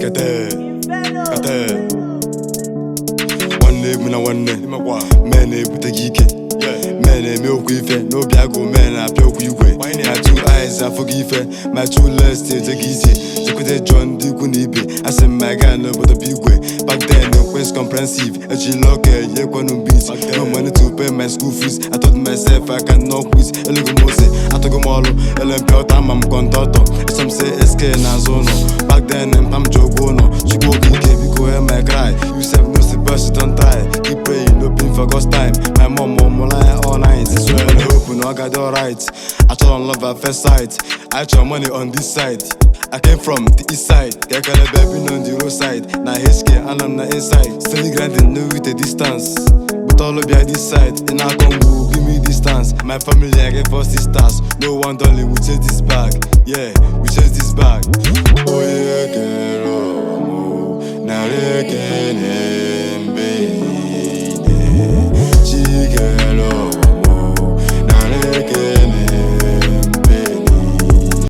Kate. One day when I one day, man ebute gike. Man eme okwu ife, n'obi agụ man apịa okwu igwe. My two eyes afụghị ife, my two legs ejeghị ije. Jekwute John dị ikwu na ibe, asị m my guy n'obodo bụ igwe. Back then no quest comprehensive, ejila ọka enyekwanụ beats. No money to pay my school fees, I told myself I cannot quit. Elugo m ose, atụgo m ọlụ, elempịa ụta ma m kọntọtọ. Some say SK n'azụ ụlọ, back then mpa m ji ụgwọ ụlọ. Chukwu okike biko hear my cry, you sef no see best you don try. Keep praying, no pain for God's time. My mom lie all night, it's when I hope no I got alright. I told on love at first sight, I throw money on this side. I came from the east side, EKELE baby on the roadside. Now HK and I'm not inside, still grinding no with the distance. But all of you this side, in our Congo, give me distance. My family I get 4 sisters, no one darling will take this back. Yeah,